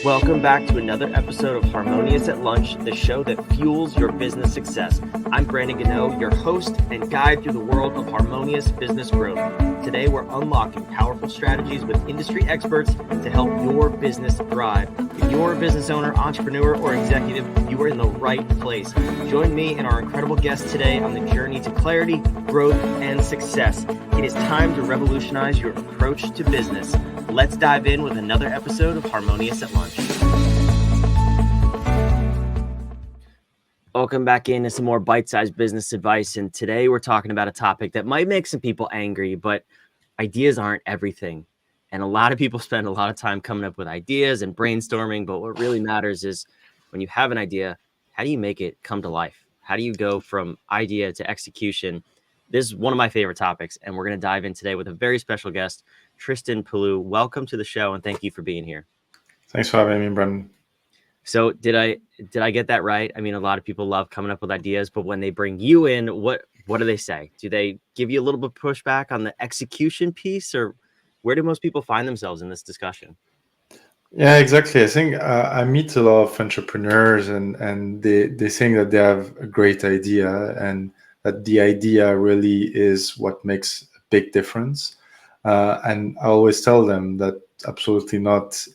Welcome back to another episode of Harmonious at Lunch, the show that fuels your business success. I'm Brandon Gano, your host and guide through the world of harmonious business growth. Today, we're unlocking powerful strategies with industry experts to help your business thrive. If you're a business owner, entrepreneur, or executive, you are in the right place. Join me and our incredible guests today on the journey to clarity, growth, and success. It is time to revolutionize your approach to business. Let's dive in with another episode of Harmonious at Lunch. Welcome back into some more bite-sized business advice. And today we're talking about a topic that might make some people angry, but ideas aren't everything. And a lot of people spend a lot of time coming up with ideas and brainstorming. But what really matters is when you have an idea, how do you make it come to life? How do you go from idea to execution? This is one of my favorite topics, and we're going to dive in today with a very special guest, Tristan Pelloux. Welcome to the show, and thank you for being here. Thanks for having me, Brandon. So did I get that right? I mean, a lot of people love coming up with ideas, but when they bring you in, what do they say? Do they give you a little bit of pushback on the execution piece, or where do most people find themselves in this discussion? Yeah, exactly. I think I meet a lot of entrepreneurs and they think that they have a great idea and that the idea really is what makes a big difference. And I always tell them that absolutely not.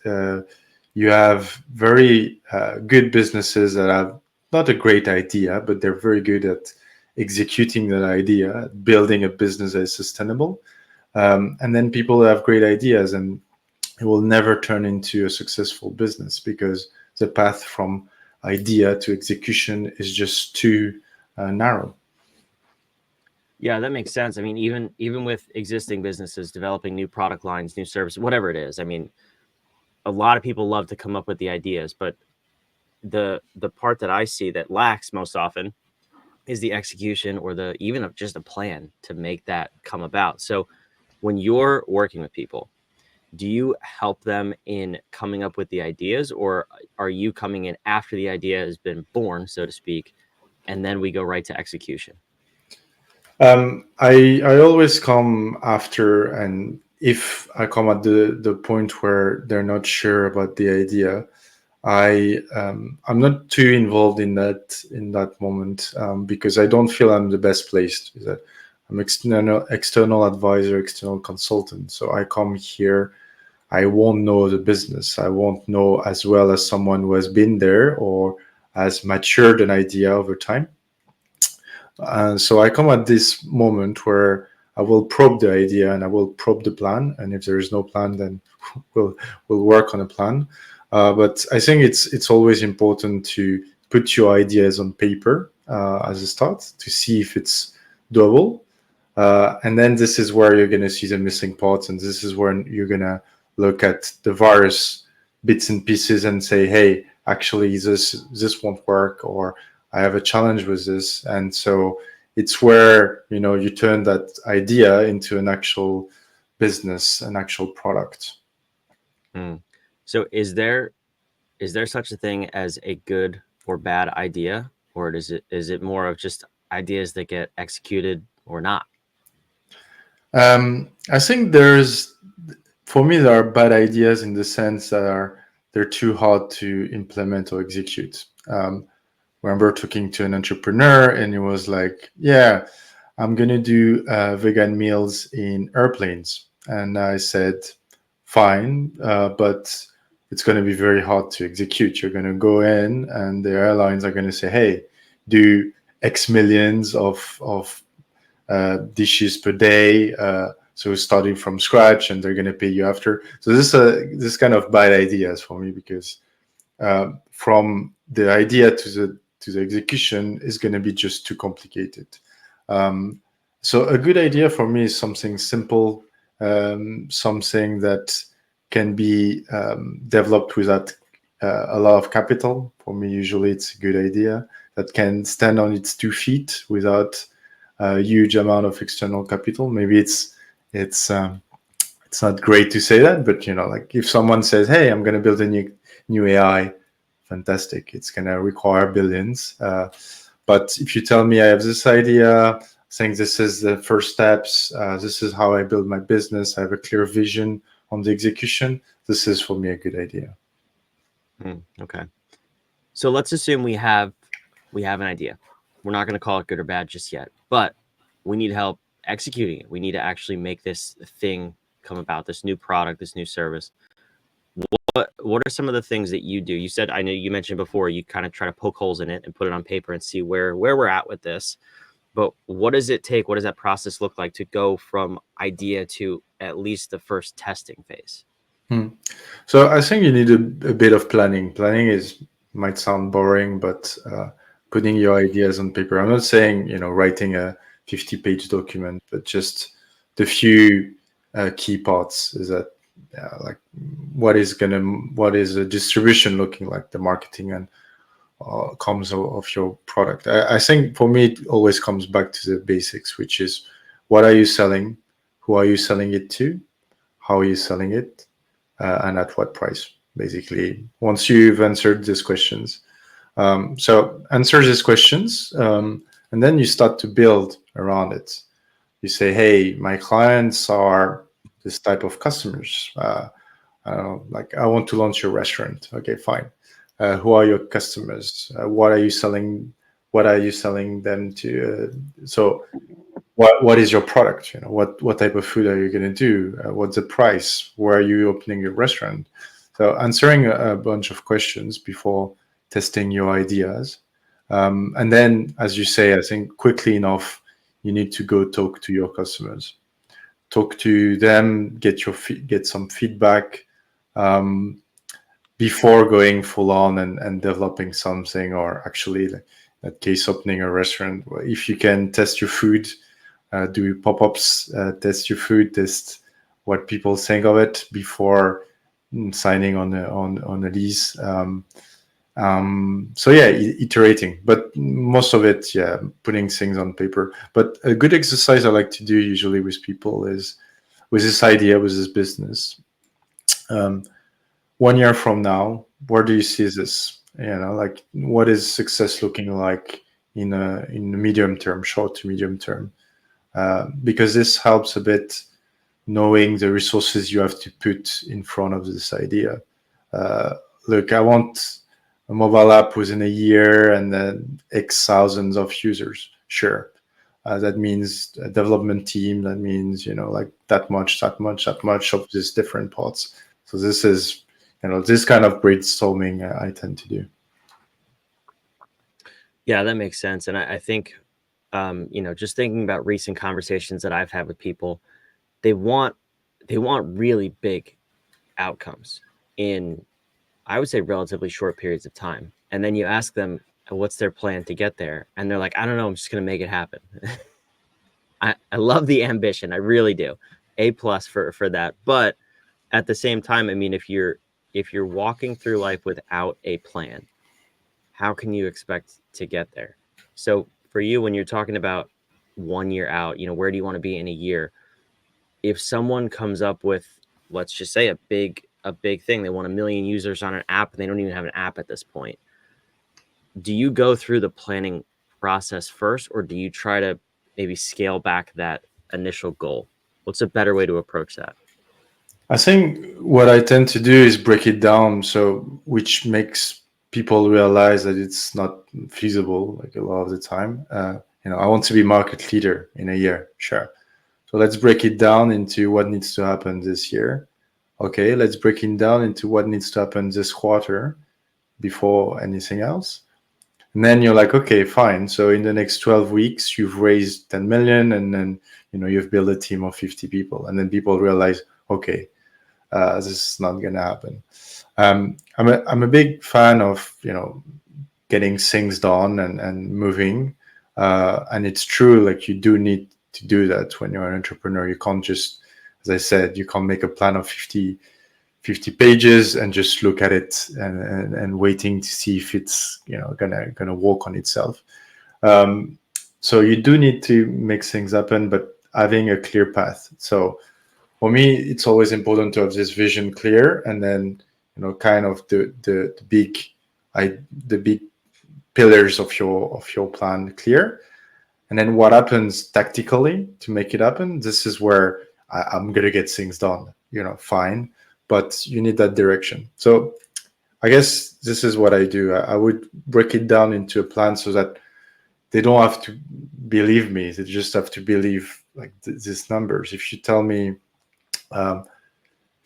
You have very good businesses that have not a great idea, but they're very good at executing that idea, building a business that is sustainable. And then people have great ideas and it will never turn into a successful business because the path from idea to execution is just too narrow. Yeah, that makes sense. I mean, even with existing businesses developing new product lines, new service, whatever it is, I mean, a lot of people love to come up with the ideas, but the part that I see that lacks most often is the execution or the even just a plan to make that come about. So when you're working with people, do you help them in coming up with the ideas, or are you coming in after the idea has been born, so to speak, and then we go right to execution? I always come after, and if I come at the point where they're not sure about the idea, I'm not too involved in that moment because I don't feel I'm the best placed. I'm external advisor, external consultant. So I come here. I won't know the business. I won't know as well as someone who has been there or has matured an idea over time. So I come at this moment where I will probe the idea and I will probe the plan. And if there is no plan, then we'll work on a plan. But I think it's always important to put your ideas on paper as a start to see if it's doable. And then this is where you're going to see the missing parts, and this is when you're going to look at the various bits and pieces and say, hey, actually this won't work, or I have a challenge with this. And so it's where you turn that idea into an actual business, an actual product. So is there such a thing as a good or bad idea, or is it more of just ideas that get executed or not? I think for me, there are bad ideas in the sense that they're too hard to implement or execute. Remember talking to an entrepreneur and he was like, yeah, I'm going to do vegan meals in airplanes. And I said, fine, but it's going to be very hard to execute. You're going to go in and the airlines are going to say, hey, do X millions of dishes per day. So starting from scratch, and they're going to pay you after. So this kind of bad ideas for me because from the idea to the execution is going to be just too complicated. So a good idea for me is something simple, something that can be developed without a lot of capital. For me, usually it's a good idea that can stand on its 2 feet without a huge amount of external capital. Maybe it's not great to say that, but like if someone says, "Hey, I'm going to build a new AI," fantastic. It's going to require billions. But if you tell me I have this idea, saying this is the first steps, this is how I build my business, I have a clear vision on the execution, this is for me a good idea. Okay. So let's assume we have an idea. We're not going to call it good or bad just yet, but we need help executing it. We need to actually make this thing come about, this new product, this new service. What are some of the things that you do? You said, I know you mentioned before, you kind of try to poke holes in it and put it on paper and see where we're at with this. But what does it take? What does that process look like to go from idea to at least the first testing phase? Hmm. So I think you need a bit of planning. Planning is might sound boring, but putting your ideas on paper. I'm not saying writing a 50-page document, but just the few key parts. Is that like what is the distribution looking like, the marketing and comms of your product. I think for me it always comes back to the basics, which is what are you selling, who are you selling it to, how are you selling it, and at what price, basically, once you've answered these questions. So answer these questions, and then you start to build around it. You say, hey, my clients are this type of customers. I don't know, like I want to launch a restaurant. Okay, fine. Who are your customers? What are you selling? What are you selling them to? So what is your product? What type of food are you going to do? What's the price? Where are you opening your restaurant? So answering a bunch of questions before testing your ideas, and then, as you say, I think quickly enough, you need to go talk to your customers, talk to them, get some feedback, um, before going full on and developing something, or actually, like, that case, opening a restaurant. If you can test your food, do pop-ups, test your food, test what people think of it before signing on a lease. So yeah, iterating, but most of it, yeah, putting things on paper. But a good exercise I like to do usually with people is with this idea, with this business. Um, 1 year from now, where do you see this? Like, what is success looking like in the medium term, short to medium term? Because this helps a bit, knowing the resources you have to put in front of this idea. Uh, Look, I want a mobile app within a year and then X thousands of users. Sure. That means a development team. That means, like that much of these different parts. So this is, this kind of brainstorming I tend to do. Yeah, that makes sense. And I think, just thinking about recent conversations that I've had with people, they want really big outcomes in, I would say, relatively short periods of time. And then you ask them what's their plan to get there, and they're like, I don't know, I'm just going to make it happen. I love the ambition, I really do. A plus for that. But at the same time, I mean, if you're walking through life without a plan, how can you expect to get there? So for you, when you're talking about 1 year out, where do you want to be in a year? If someone comes up with, let's just say, a big thing, they want 1 million users on an app and they don't even have an app at this point, do you go through the planning process first, or do you try to maybe scale back that initial goal? What's a better way to approach that? I think what I tend to do is break it down, so which makes people realize that it's not feasible, like a lot of the time. I want to be market leader in a year, sure. So let's break it down into what needs to happen this year. Okay, let's break it down into what needs to happen this quarter before anything else. And then you're like, okay, fine. So in the next 12 weeks, you've raised 10 million, and then you've built a team of 50 people, and then people realize, okay, this is not going to happen. I'm a big fan of getting things done and moving, and it's true. Like, you do need to do that when you're an entrepreneur. You can't just, as I said, you can't make a plan of 50 pages and just look at it and waiting to see if it's gonna work on itself. So you do need to make things happen, but having a clear path. So for me, it's always important to have this vision clear, and then kind of the big pillars of your plan clear, and then what happens tactically to make it happen. This is where I'm gonna get things done. Fine, but you need that direction. So I guess this is what I do. I would break it down into a plan so that they don't have to believe me. They just have to believe like these numbers. Um, if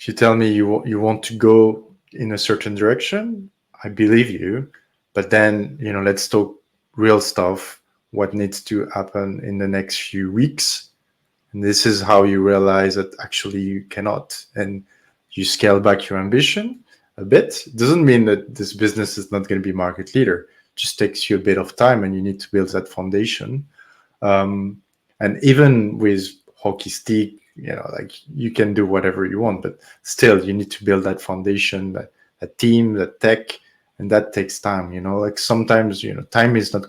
you tell me you want to go in a certain direction, I believe you. But then let's talk real stuff. What needs to happen in the next few weeks? And this is how you realize that actually you cannot, and you scale back your ambition a bit. It doesn't mean that this business is not going to be market leader. It just takes you a bit of time, and you need to build that foundation. um, and even with hockey stick, like you can do whatever you want, but still you need to build that foundation, that team, that tech, and that takes time. Like sometimes time is not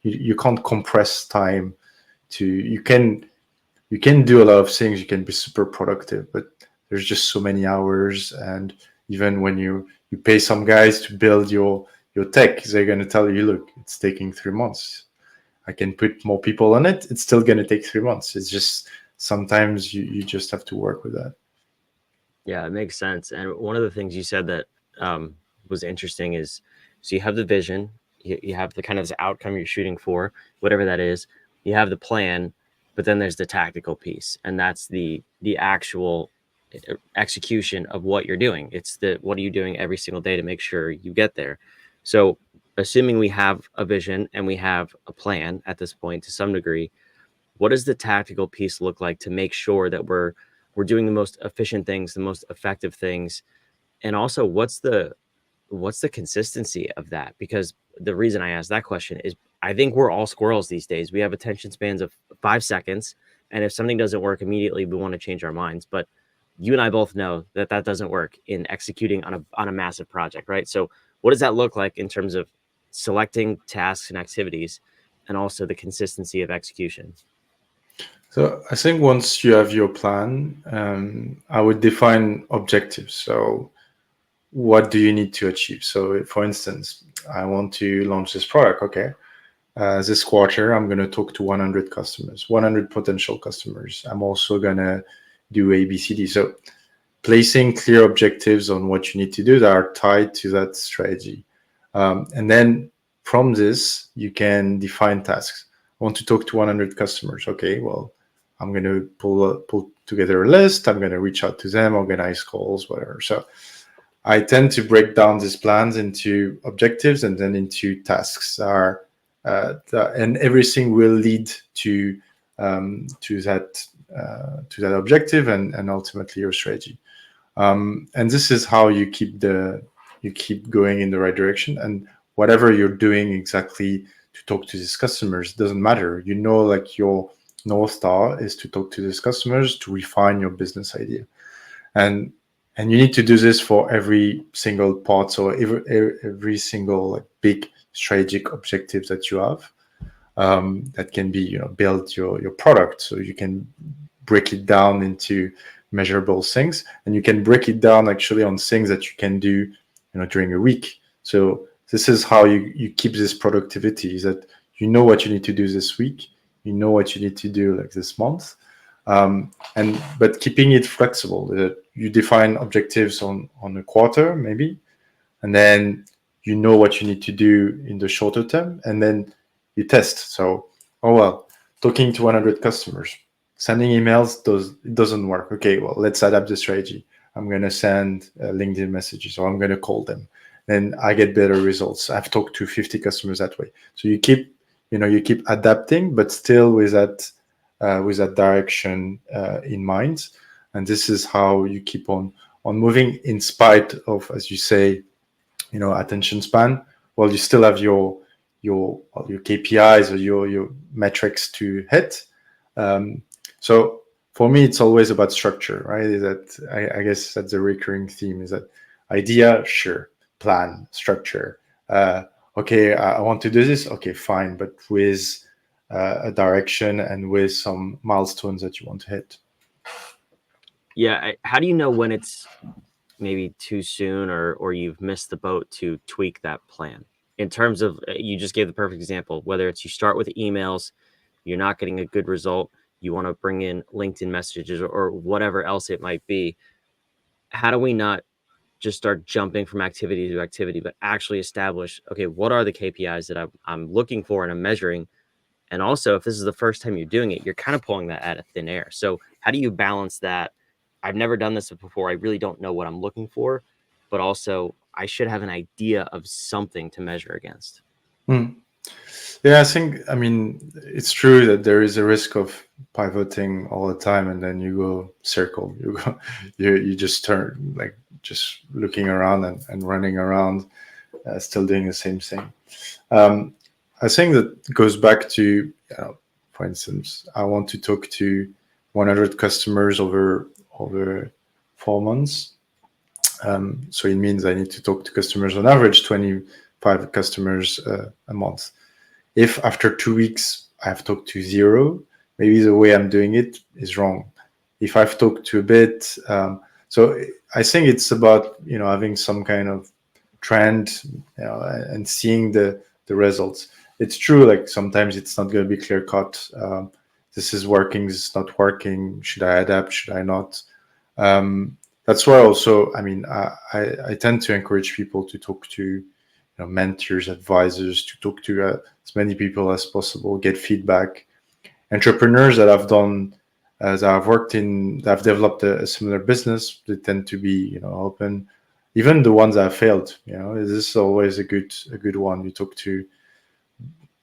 you can't compress time. To you can do a lot of things, you can be super productive, but there's just so many hours. And even when you pay some guys to build your tech, they're going to tell you, look, it's taking 3 months. I can put more people on it. It's still going to take 3 months. It's just sometimes you just have to work with that. Yeah, it makes sense. And one of the things you said that was interesting is, so you have the vision, you have the kind of outcome you're shooting for, whatever that is. You have the plan, but then there's the tactical piece, and that's the actual execution of what you're doing. It's the what are you doing every single day to make sure you get there. So, assuming we have a vision and we have a plan at this point to some degree, what does the tactical piece look like to make sure that we're doing the most efficient things, the most effective things? And also, what's the consistency of that? Because the reason I asked that question is I think we're all squirrels these days. We have attention spans of 5 seconds, and if something doesn't work immediately, we want to change our minds. But you and I both know that that doesn't work in executing on a massive project, right? So what does that look like in terms of selecting tasks and activities, and also the consistency of execution? So I think once you have your plan, I would define objectives. So what do you need to achieve? So for instance, I want to launch this product. Okay. This quarter, I'm going to talk to 100 customers, 100 potential customers. I'm also going to do ABCD. So placing clear objectives on what you need to do that are tied to that strategy. And then from this, you can define tasks. I want to talk to 100 customers. Okay, well, I'm going to pull together a list. I'm going to reach out to them, organize calls, whatever. So I tend to break down these plans into objectives and then into tasks. And everything will lead to that objective and ultimately your strategy. And this is how you keep going in the right direction. And whatever you're doing exactly to talk to these customers doesn't matter. Like your North Star is to talk to these customers to refine your business idea. And and you need to do this for every single part, so every single like big strategic objective that you have. That can be build your product, so you can break it down into measurable things, and you can break it down actually on things that you can do during a week. So this is how you keep this productivity, is that what you need to do this week, what you need to do like this month. And but keeping it flexible, that you define objectives on a quarter maybe, and then what you need to do in the shorter term, and then you test. So, oh well, talking to 100 customers, sending emails doesn't work. Okay, well, let's adapt the strategy. I'm going to send LinkedIn messages, or I'm going to call them. Then I get better results. I've talked to 50 customers that way. So you keep adapting, but still with that direction in mind. And this is how you keep on moving in spite of, as you say, attention span. Well, you still have your KPIs or your metrics to hit. So for me, it's always about structure, right? I guess that's a recurring theme, is that idea, sure, plan, structure. Okay, I want to do this. Okay, fine, but with a direction and with some milestones that you want to hit. Yeah, how do you know when it's maybe too soon, or you've missed the boat to tweak that plan? In terms of, you just gave the perfect example, whether it's you start with emails, you're not getting a good result, you want to bring in LinkedIn messages or whatever else it might be. How do we not just start jumping from activity to activity, but actually establish, okay, what are the KPIs that I'm looking for and I'm measuring? And also, if this is the first time you're doing it, you're kind of pulling that out of thin air. So how do you balance that? I've never done this before. I really don't know what I'm looking for, but also I should have an idea of something to measure against. Mm. Yeah, I mean, it's true that there is a risk of pivoting all the time, and then you go circle. You go, you just turn like just looking around and running around, still doing the same thing. Um, I think that goes back to, for instance, I want to talk to 100 customers over 4 months. So it means I need to talk to customers on average 25 customers a month. If after 2 weeks I've talked to zero, maybe the way I'm doing it is wrong. If I've talked to a bit, so I think it's about having some kind of trend, and seeing the results. It's true, like sometimes it's not going to be clear cut. This is working, this is not working. Should I adapt? Should I not? That's why also, I mean, I tend to encourage people to talk to mentors, advisors, to talk to as many people as possible, get feedback. Entrepreneurs that have done, that have worked in, that have developed a similar business, they tend to be, open. Even the ones that have failed, this is always a good one. You talk to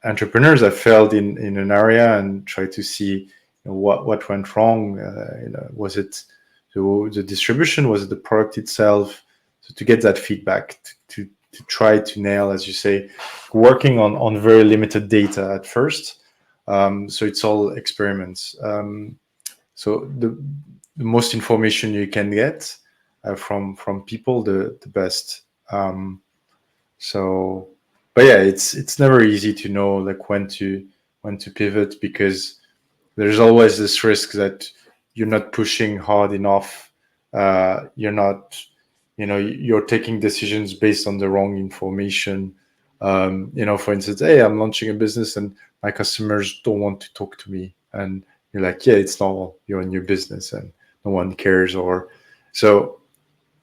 entrepreneurs that failed in an area and try to see what went wrong. Was it the distribution? Was it the product itself? So to get that feedback, to try to nail, as you say, working on very limited data at first. So it's all experiments. So the most information you can get from people, the best. So, but yeah, it's never easy to know like when to pivot, because there's always this risk that you're not pushing hard enough. You're not, you're taking decisions based on the wrong information. For instance, hey, I'm launching a business and my customers don't want to talk to me, and you're like, yeah, it's normal. You're a new business and no one cares. Or so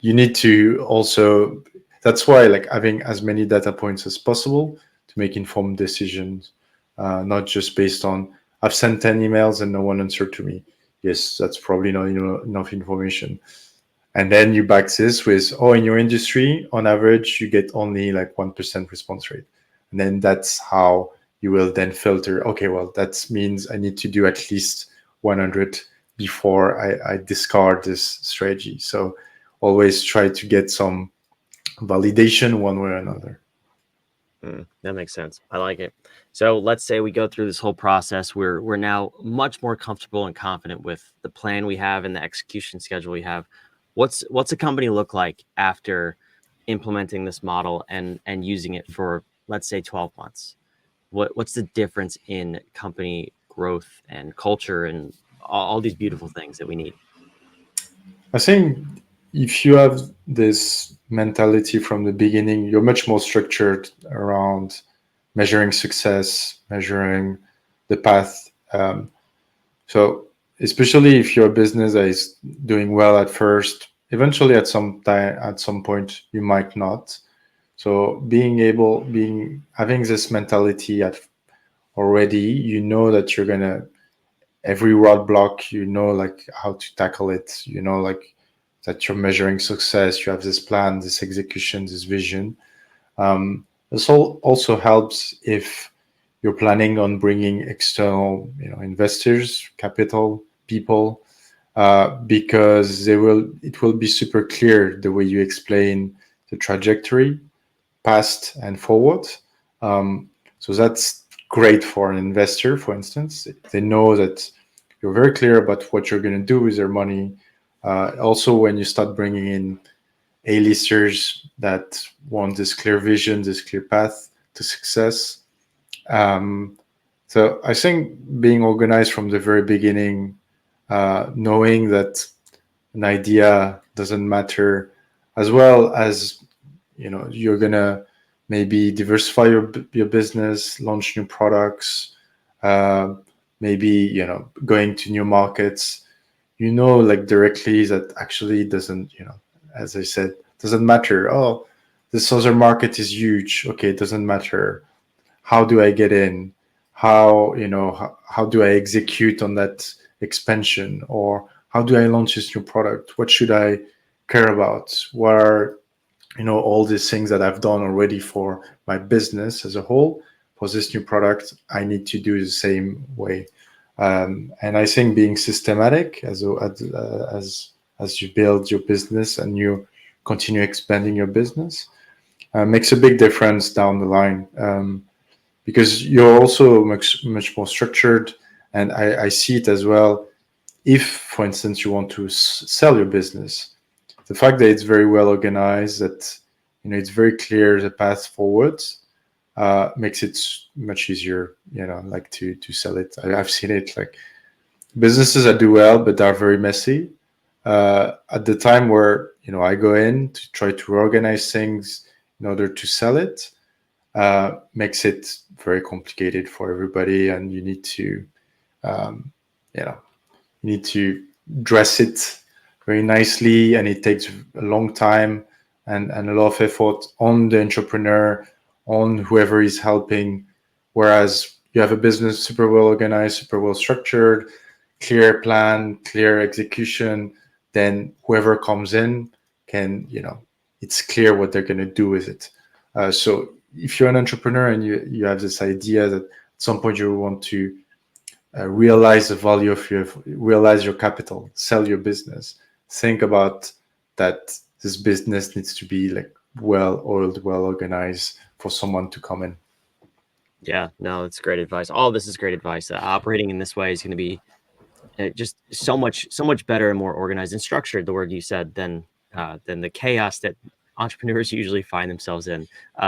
you need to also. That's why, like, having as many data points as possible to make informed decisions, not just based on I've sent 10 emails and no one answered to me. Yes, that's probably not enough information. And then you back this with, oh, in your industry, on average, you get only like 1% response rate. And then that's how you will then filter, okay, well, that means I need to do at least 100 before I discard this strategy. So always try to get some validation one way or another. That makes sense. I like it. So let's say we go through this whole process. We're now much more comfortable and confident with the plan we have and the execution schedule we have. What's a company look like after implementing this model and using it for, let's say, 12 months? What's the difference in company growth and culture and all these beautiful things that we need? I think if you have this mentality from the beginning, you're much more structured around measuring success, measuring the path. So, especially if you're a business that is doing well at first, eventually at some point, you might not. So, having this mentality at already, that you're gonna every roadblock, like how to tackle it, like that you're measuring success, you have this plan, this execution, this vision. This also helps if you're planning on bringing external, investors, capital, people, because it will be super clear the way you explain the trajectory, past and forward. So that's great for an investor, for instance. They know that you're very clear about what you're going to do with their money. Also, when you start bringing in A-listers that want this clear vision, this clear path to success. So I think being organized from the very beginning, knowing that an idea doesn't matter, as well as you're gonna maybe diversify your business, launch new products, uh, maybe going to new markets. Like directly that actually doesn't, as I said, Doesn't matter. Oh, this other market is huge. Okay, it doesn't matter. How do I get in? How do I execute on that expansion? Or how do I launch this new product? What should I care about? What are all these things that I've done already for my business as a whole? For this new product, I need to do the same way. And I think being systematic as you build your business and you continue expanding your business makes a big difference down the line, because you're also much more structured. And I see it as well. If, for instance, you want to sell your business, the fact that it's very well organized, that it's very clear the path forward, makes it much easier, like to sell it. I've seen it, like businesses that do well but are very messy. At the time where I go in to try to organize things in order to sell it, makes it very complicated for everybody, and you need to, um, you know, you need to dress it very nicely, and it takes a long time and a lot of effort on the entrepreneur, on whoever is helping. Whereas you have a business super well organized, super well structured, clear plan, clear execution, then whoever comes in can, it's clear what they're going to do with it. So if you're an entrepreneur and you have this idea that at some point you want to realize the value of realize your capital, sell your business, think about that this business needs to be like well oiled, well organized for someone to come in. Yeah, no, it's great advice. All this is great advice. Operating in this way is going to be just so much better and more organized and structured. The word you said than the chaos that entrepreneurs usually find themselves in.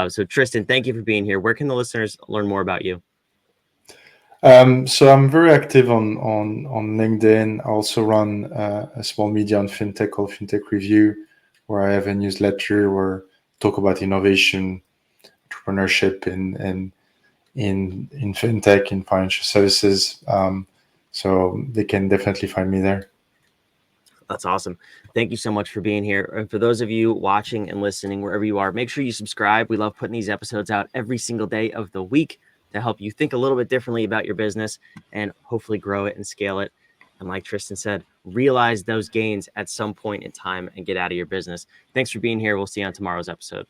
So Tristan, thank you for being here. Where can the listeners learn more about you? So I'm very active on LinkedIn. I also run a small media on fintech called Fintech Review, where I have a newsletter where I talk about innovation, entrepreneurship in fintech, in financial services. So they can definitely find me there. That's awesome. Thank you so much for being here. And for those of you watching and listening, wherever you are, make sure you subscribe. We love putting these episodes out every single day of the week to help you think a little bit differently about your business and hopefully grow it and scale it. And like Tristan said, realize those gains at some point in time and get out of your business. Thanks for being here. We'll see you on tomorrow's episode.